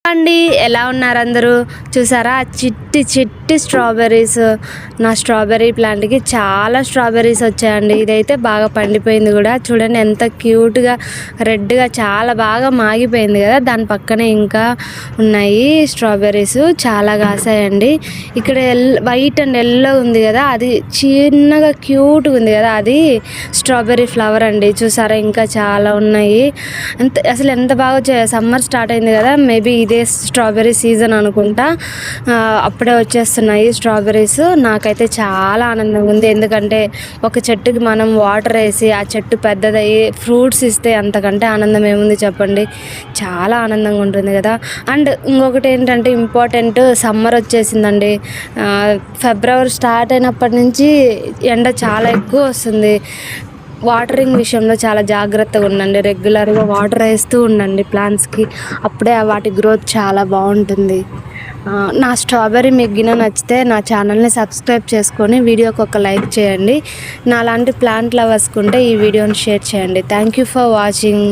అండి, ఎలా ఉన్నారు అందరూ? చూసారా చిట్టి చిట్టి స్ట్రాబెర్రీస్. నా స్ట్రాబెర్రీ ప్లాంట్కి చాలా స్ట్రాబెర్రీస్ వచ్చాయండి. ఇదైతే బాగా పండిపోయింది కూడా. చూడండి ఎంత క్యూట్గా రెడ్గా చాలా బాగా మాగిపోయింది కదా. దాని పక్కనే ఇంకా ఉన్నాయి స్ట్రాబెర్రీస్, చాలా కాసాయండి. ఇక్కడ వైట్ అండ్ ఎల్లో ఉంది కదా, అది చిన్నగా క్యూట్గా ఉంది కదా, అది స్ట్రాబెర్రీ ఫ్లవర్ అండి. చూసారా ఇంకా చాలా ఉన్నాయి. అసలు ఎంత బాగా సమ్మర్ స్టార్ట్ అయింది కదా, మేబీ ఇదే స్ట్రాబెర్రీ సీజన్ అనుకుంటా. అప్పుడే వచ్చేస్తున్నాయి స్ట్రాబెర్రీస్. నాకైతే చాలా ఆనందంగా ఉంది, ఎందుకంటే ఒక చెట్టుకి మనం వాటర్ వేసి ఆ చెట్టు పెద్దదయ్యి ఫ్రూట్స్ ఇస్తే అంతకంటే ఆనందం ఏముంది చెప్పండి. చాలా ఆనందంగా ఉంటుంది కదా. అండ్ ఇంకొకటి ఏంటంటే ఇంపార్టెంట్, సమ్మర్ వచ్చేసిందండి. ఫిబ్రవరి స్టార్ట్ అయినప్పటి నుంచి ఎండ చాలా ఎక్కువ వస్తుంది. వాటరింగ్ విషయంలో చాలా జాగ్రత్తగా ఉండండి. రెగ్యులర్గా వాటర్ వేస్తూ ఉండండి ప్లాంట్స్కి, అప్పుడే వాటి గ్రోత్ చాలా బాగుంటుంది. నా స్ట్రాబెర్రీ మీకు గిన నచ్చితే నా ఛానల్ని సబ్స్క్రైబ్ చేసుకొని వీడియోకి ఒక లైక్ చేయండి. నా లాంటి ప్లాంట్ లవర్స్కుంటే ఈ వీడియోని షేర్ చేయండి. Thank you for watching.